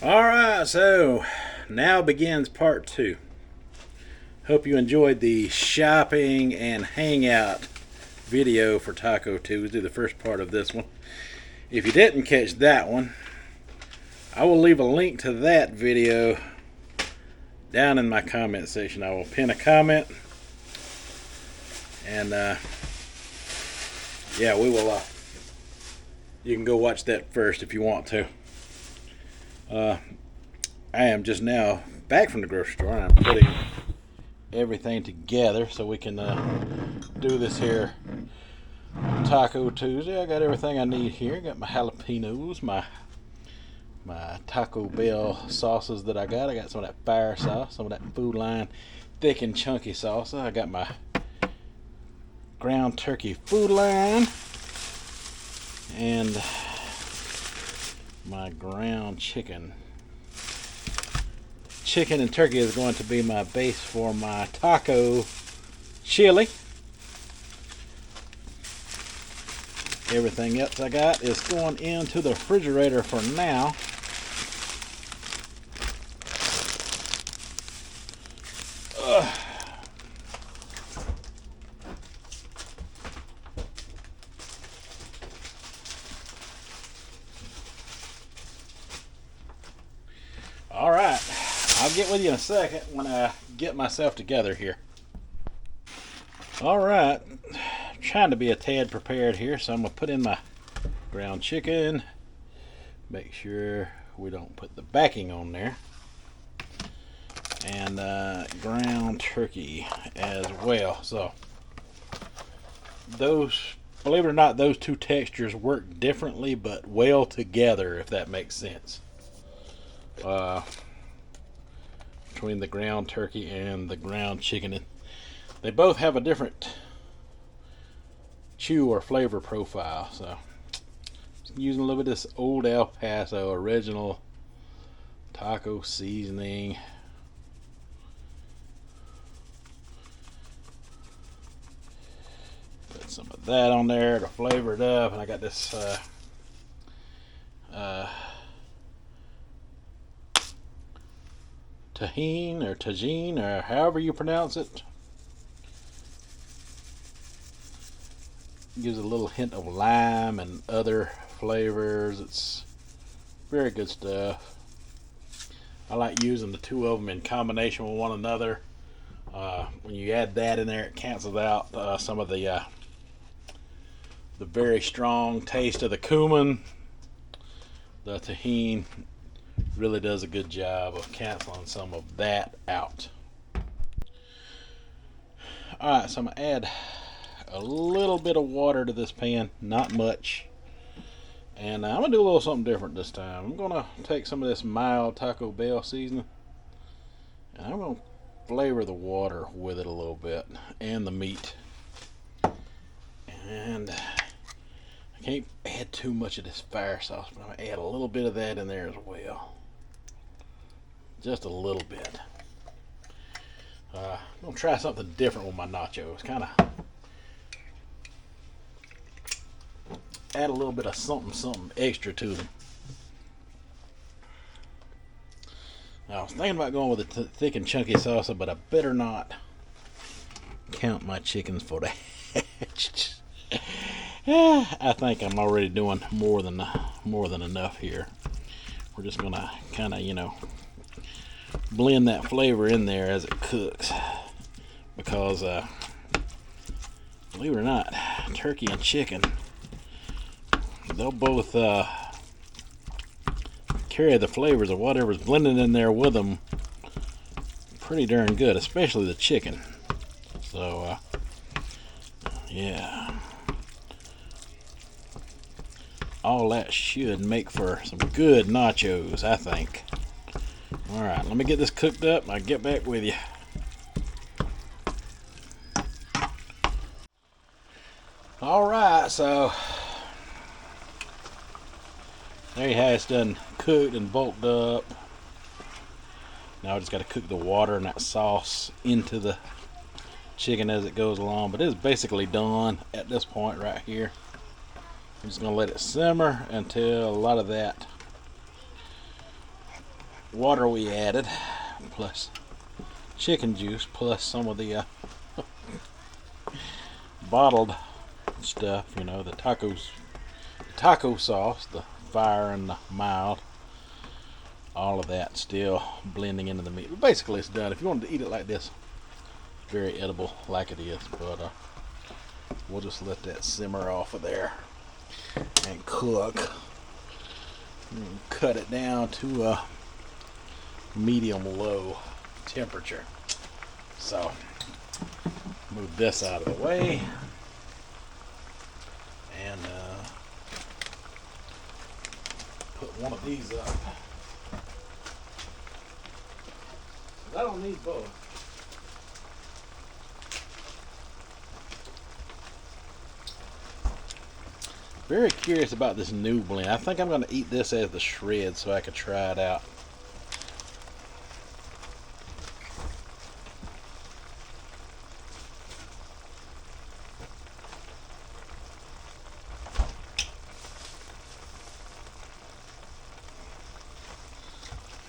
Alright, so now begins part 2. Hope you enjoyed the shopping and hangout video for Taco Tuesday, the first part of this one. If you didn't catch that one, I will leave a link to that video down in my comment section. I will pin a comment, and yeah, we will. You can go watch that first if you want to. I am just now back from the grocery store, and I'm putting everything together so we can do this here Taco Tuesday. I got everything I need here. Got my jalapenos, my Taco Bell sauces that I got. I got some of that fire sauce, some of that Food Line thick and chunky salsa. I got my ground turkey Food Line and my ground chicken. Chicken and turkey is going to be my base for my taco chili. Everything else I got is going into the refrigerator for now. Alright, I'll get with you in a second when I get myself together here. Alright, trying to be a tad prepared here, so I'm going to put in my ground chicken. Make sure we don't put the backing on there. And ground turkey as well. So, those, believe it or not, those two textures work differently but well together, if that makes sense. Between the ground turkey and the ground chicken, they both have a different chew or flavor profile. So just using a little bit of this old El Paso original taco seasoning. Put some of that on there to flavor it up, and I got this Tajin, or however you pronounce it. Gives a little hint of lime and other flavors. It's very good stuff. I like using the two of them in combination with one another. When you add that in there, it cancels out some of the very strong taste of the cumin. The Tajin really does a good job of canceling some of that out. Alright, so I'm going to add a little bit of water to this pan, not much. And I'm going to do a little something different this time. I'm going to take some of this mild Taco Bell seasoning, and I'm going to flavor the water with it a little bit, and the meat. And I can't add too much of this fire sauce, but I'm going to add a little bit of that in there as well. Just a little bit. I'm going to try something different with my nachos. Kind of add a little bit of something extra to them. Now, I was thinking about going with a thick and chunky salsa, but I better not count my chickens for that. I think I'm already doing more than enough here. We're just gonna kind of, blend that flavor in there as it cooks, because believe it or not, turkey and chicken, they'll both carry the flavors of whatever's blended in there with them pretty darn good, especially the chicken. So yeah, all that should make for some good nachos, I think. Alright, let me get this cooked up and I'll get back with you. Alright, so there you have it. It's done cooked and bulked up. Now I just got to cook the water and that sauce into the chicken as it goes along. But it's basically done at this point right here. I'm just going to let it simmer until a lot of that water we added, plus chicken juice, plus some of the bottled stuff, you know, the taco sauce, the fire and the mild, all of that still blending into the meat. But basically it's done. If you wanted to eat it like this, very edible like it is, but we'll just let that simmer off of there and cook and cut it down to a medium low temperature. So move this out of the way and put one of these up. I don't need both. Very curious about this new blend. I think I'm going to eat this as the shred so I can try it out.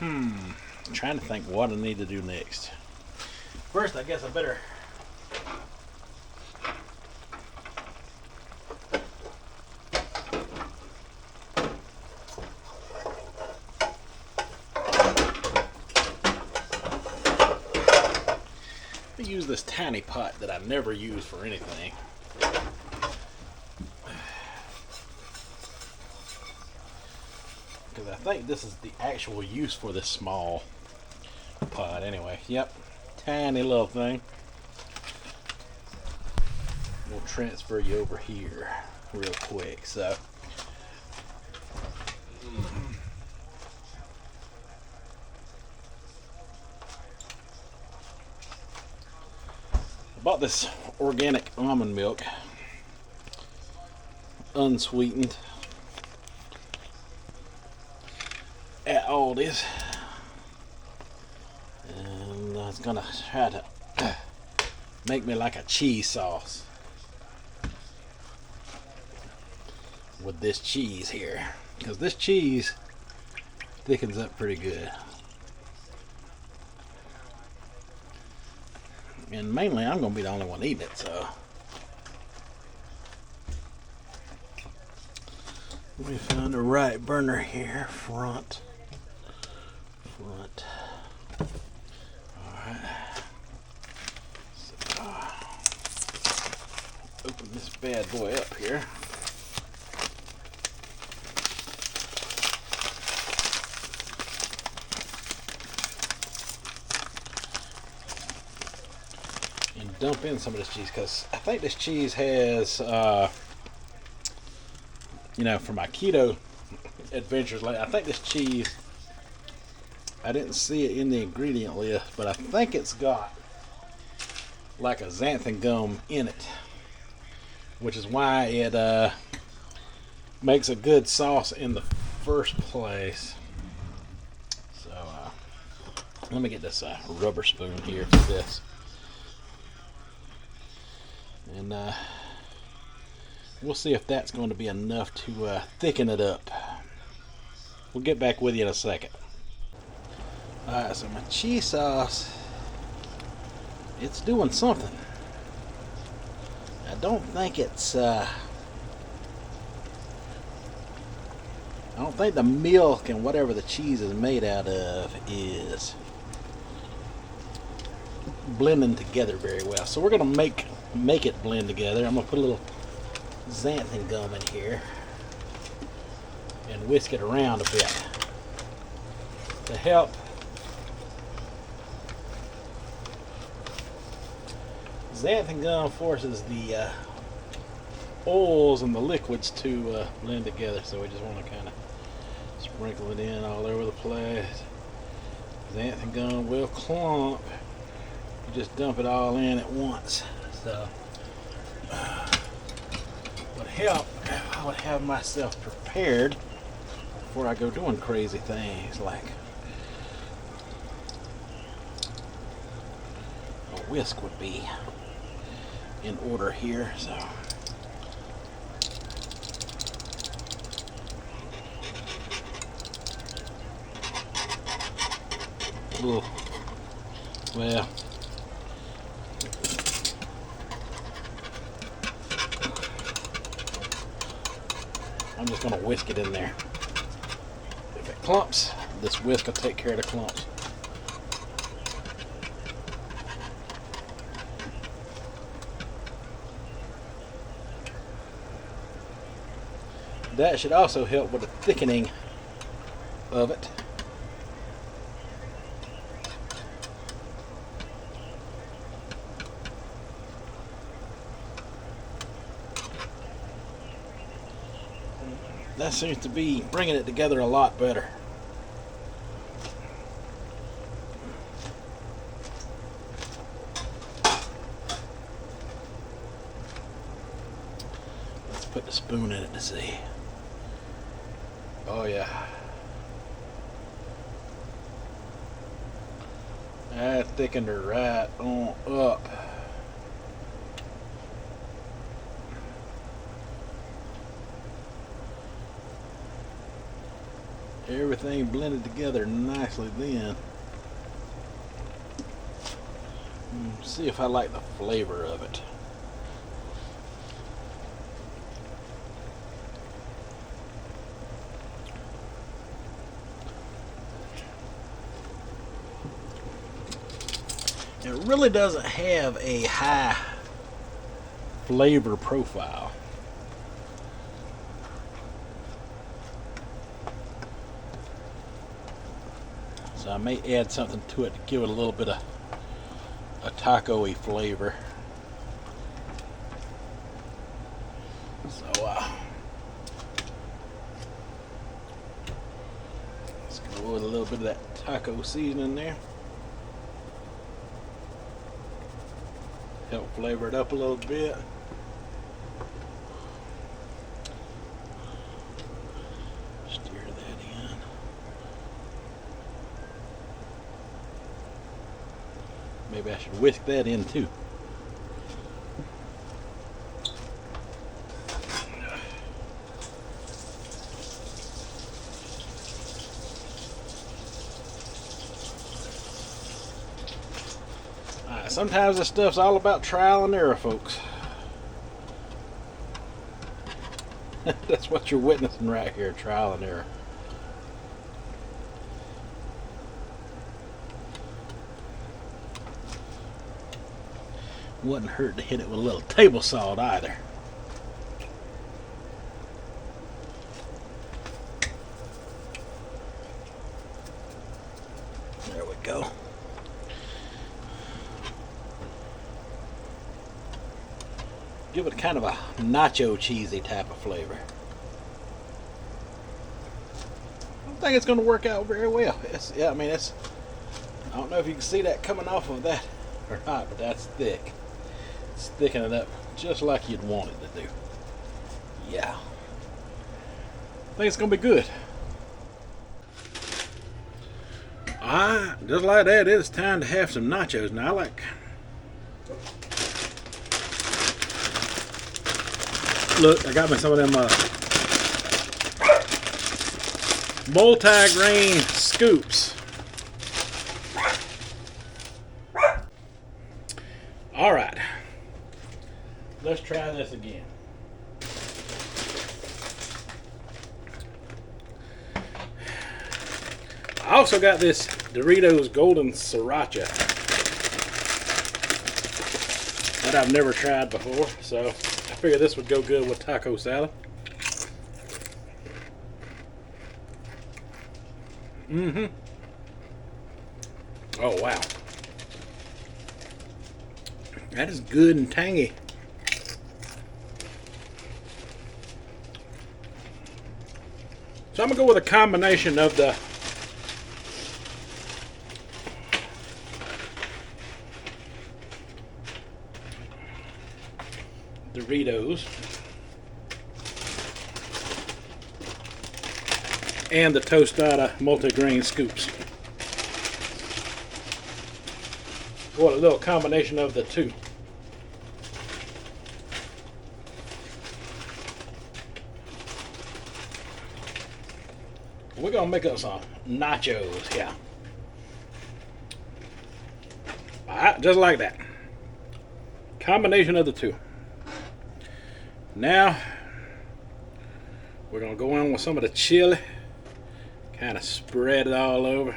I'm trying to think what I need to do next. First, I guess I better use this tiny pot that I never use for anything. Because I think this is the actual use for this small pot anyway. Yep, tiny little thing. We'll transfer you over here real quick. So I bought this organic almond milk, unsweetened, at Aldi's, and I was gonna try to make me like a cheese sauce with this cheese here, because this cheese thickens up pretty good. And mainly I'm going to be the only one eating it, so let me find the right burner here. Front. Alright. So, open this bad boy up here. Dump in some of this cheese, because I think this cheese has you know, for my keto adventures, like, I think this cheese, I didn't see it in the ingredient list, but I think it's got like a xanthan gum in it, which is why it makes a good sauce in the first place. So let me get this rubber spoon here for this. And we'll see if that's going to be enough to thicken it up. We'll get back with you in a second. Alright, so my cheese sauce, it's doing something. I don't think it's I don't think the milk and whatever the cheese is made out of is blending together very well. So we're going to make it blend together. I'm going to put a little xanthan gum in here and whisk it around a bit to help xanthan gum forces the oils and the liquids to blend together, so we just want to kind of sprinkle it in all over the place. Xanthan gum will clump. You just dump it all in at once. So would help if I would have myself prepared before I go doing crazy things like a whisk would be in order here. So little, well, I'm just going to whisk it in there. If it clumps, this whisk will take care of the clumps. That should also help with the thickening of it. That seems to be bringing it together a lot better. Let's put the spoon in it to see. Oh yeah. That thickened her right on up. Everything blended together nicely then. See if I like the flavor of it. It really doesn't have a high flavor profile. So I may add something to it to give it a little bit of a taco-y flavor. So let's go with a little bit of that taco seasoning there. Help flavor it up a little bit. Stir that in. Maybe I should whisk that in too. Sometimes this stuff's all about trial and error, folks. That's what you're witnessing right here, trial and error. Wouldn't hurt to hit it with a little table salt either. There we go. Give it kind of a nacho cheesy type of flavor. I think it's going to work out very well. Yeah, I mean, I don't know if you can see that coming off of that or not, but that's thick. It's thickening it up just like you'd want it to do. Yeah. I think it's going to be good. Just like that, it's time to have some nachos. Now, I like... Look, I got me some of them multi-grain scoops. All right, let's try this again. I also got this Doritos Golden Sriracha that I've never tried before, so I figured this would go good with taco salad. Oh, wow. That is good and tangy. So I'm going to go with a combination of the Doritos and the tostada multi-grain scoops. What a little combination of the two. We're gonna make us some nachos here. Just like that. Combination of the two. Now we're gonna go in with some of the chili. Kind of spread it all over.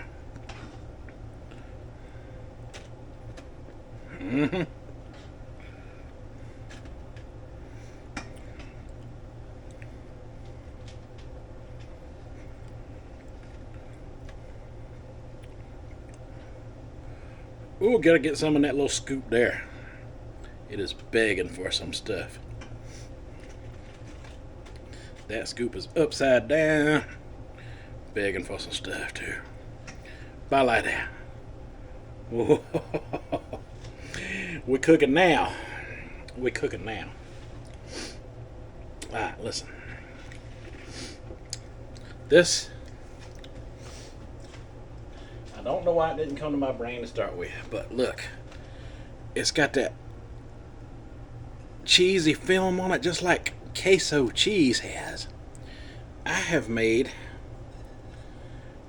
Ooh, gotta get some in that little scoop there. It is begging for some stuff. That scoop is upside down, begging for some stuff too. About like that. Whoa. We're cooking now. We're cooking now. Alright, listen. This, I don't know why it didn't come to my brain to start with, but look, it's got that cheesy film on it just like queso cheese has. I have made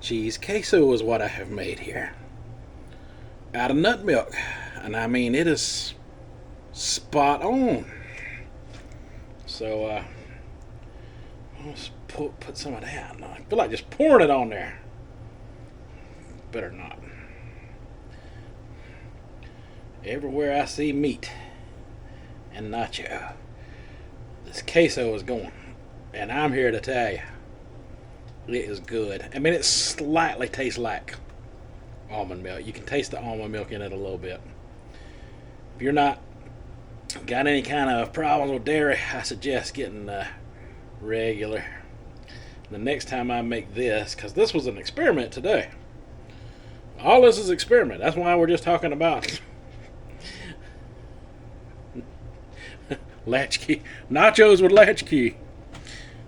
cheese queso is what I have made here out of nut milk, and I mean it is spot on. So let's put some of that. I feel like just pouring it on there. Better not. Everywhere I see meat and nacho, this queso is going, and I'm here to tell you, it is good. I mean, it slightly tastes like almond milk. You can taste the almond milk in it a little bit. If you're not got any kind of problems with dairy, I suggest getting regular. The next time I make this, because this was an experiment today. All this is experiment. That's why we're just talking about latchkey nachos with latchkey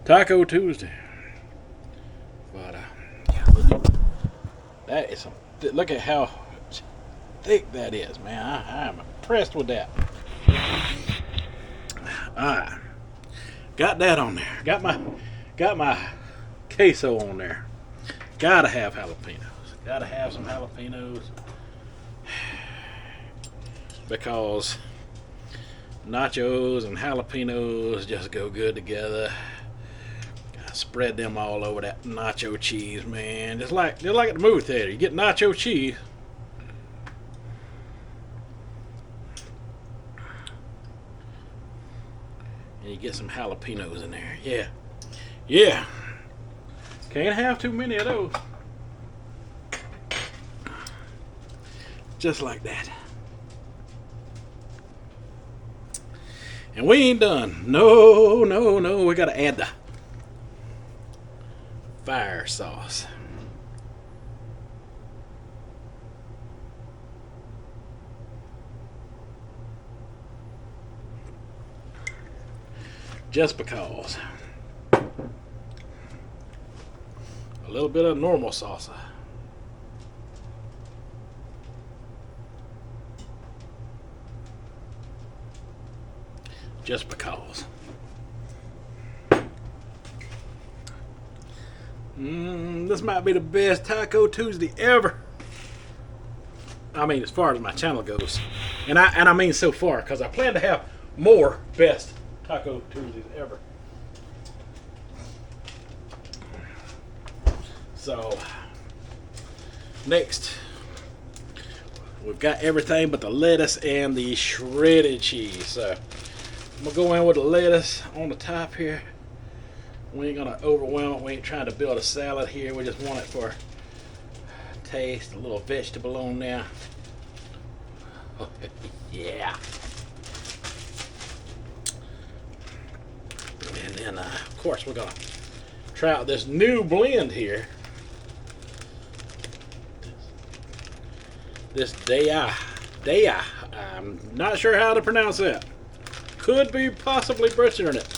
Taco Tuesday. But yeah, that is some. Look at how thick that is, man. I'm impressed with that. Alright, got that on there. Got my queso on there. Gotta have jalapenos. Gotta have some jalapenos because nachos and jalapenos just go good together. Gotta spread them all over that nacho cheese, man. Just like at the movie theater, you get nacho cheese. And you get some jalapenos in there. Yeah. Yeah. Can't have too many of those. Just like that. And we ain't done. No. We gotta add the fire sauce. Just because. A little bit of normal salsa. Just because. This might be the best Taco Tuesday ever. I mean, as far as my channel goes, and I mean so far, because I plan to have more best Taco Tuesdays ever. So next, we've got everything but the lettuce and the shredded cheese. So I'm gonna go in with the lettuce on the top here. We ain't gonna overwhelm it. We ain't trying to build a salad here. We just want it for taste. A little vegetable on there. Yeah. And then, of course, we're gonna try out this new blend here. This Daya. I'm not sure how to pronounce that. Could be possibly butchering it.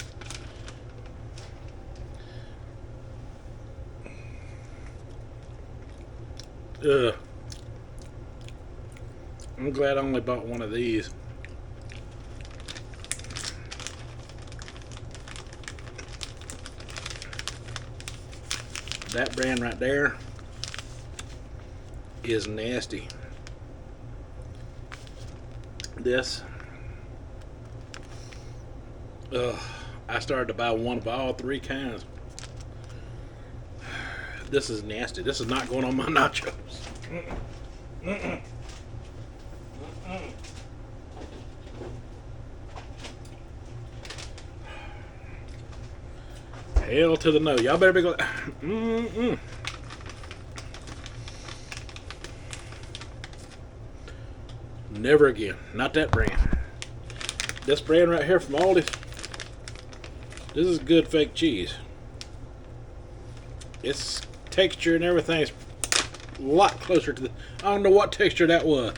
I'm glad I only bought one of these. That brand right there is nasty. This, I started to buy one of all three kinds. This is nasty. This is not going on my nachos. Hell to the no. Y'all better be glad. Never again. Not that brand. This brand right here from Aldi. This is good fake cheese. Its texture and everything is a lot closer to the... I don't know what texture that was.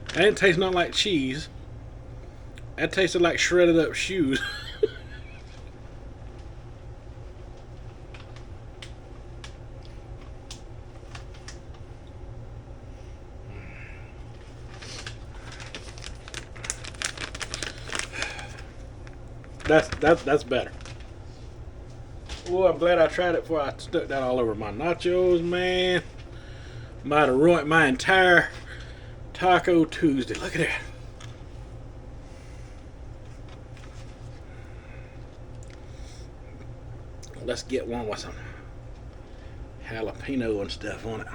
That didn't taste nothing like cheese. That tasted like shredded up shoes. That's better. Oh, I'm glad I tried it before I stuck that all over my nachos, man. Might have ruined my entire Taco Tuesday. Look at that. Let's get one with some jalapeno and stuff on it.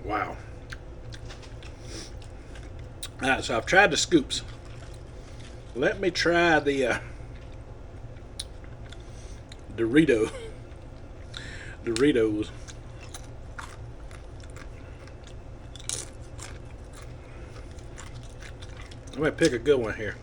Wow. Alright, so I've tried the scoops. Let me try the Doritos. I'm gonna pick a good one here.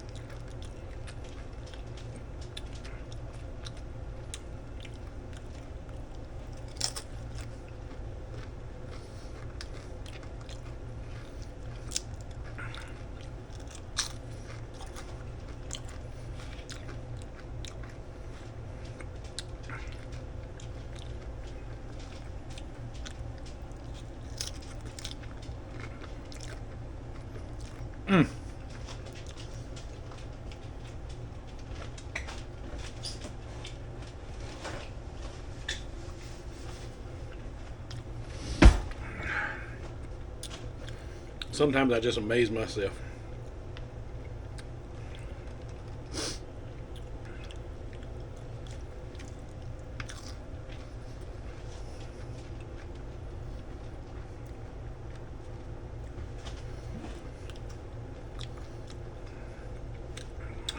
Sometimes I just amaze myself.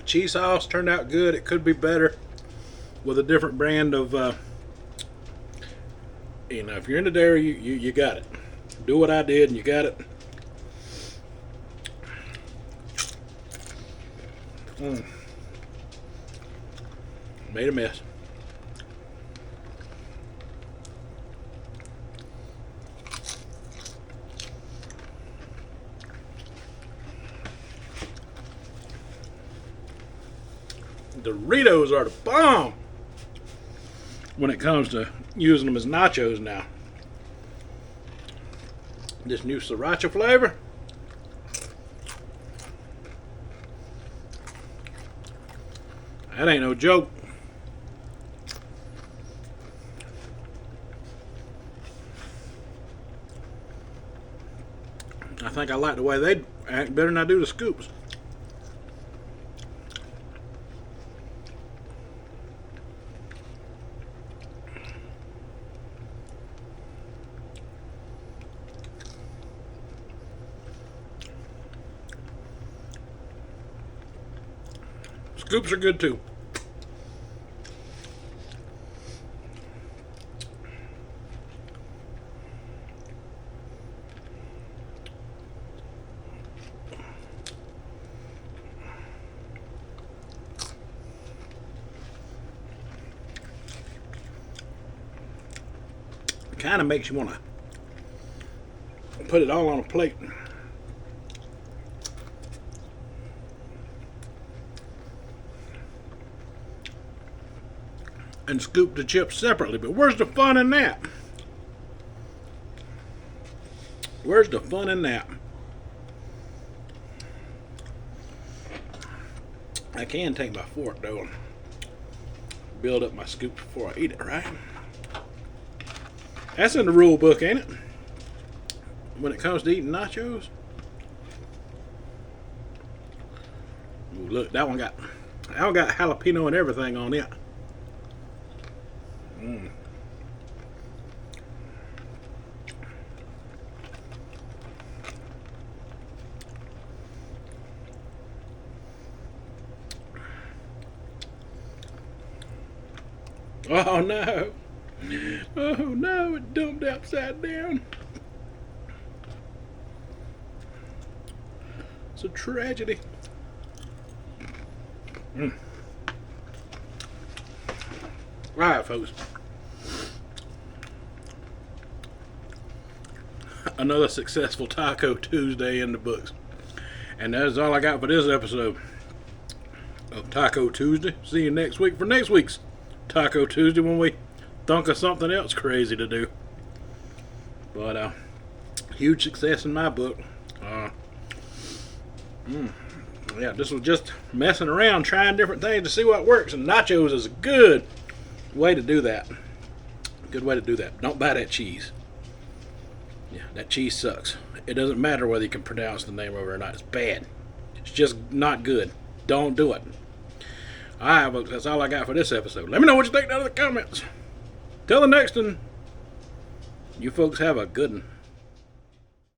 Cheese sauce turned out good. It could be better with a different brand of, if you're into dairy, you got it. Do what I did and you got it. Made a mess. Doritos are the bomb when it comes to using them as nachos now. This new sriracha flavor. That ain't no joke. I think I like the way they act better than I do the scoops. Scoops are good too. Kind of makes you want to put it all on a plate. and scoop the chips separately. But where's the fun in that? Where's the fun in that? I can take my fork though and build up my scoop before I eat it, right? That's in the rule book, ain't it? When it comes to eating nachos. Ooh, look, that one got jalapeno and everything on it. Mm. Oh no. Oh no, it dumped upside down. It's a tragedy. Mm. Alright, folks. Another successful Taco Tuesday in the books. And that's all I got for this episode of Taco Tuesday. See you next week for next week's Taco Tuesday when we think of something else crazy to do. But huge success in my book. Yeah, this was just messing around, trying different things to see what works, and nachos is a good way to do that. Good way to do that. Don't buy that cheese. Yeah, that cheese sucks. It doesn't matter whether you can pronounce the name of it or not. It's bad. It's just not good. Don't do it. Alright, folks, that's all I got for this episode. Let me know what you think down in the comments. Till the next one, you folks have a good one.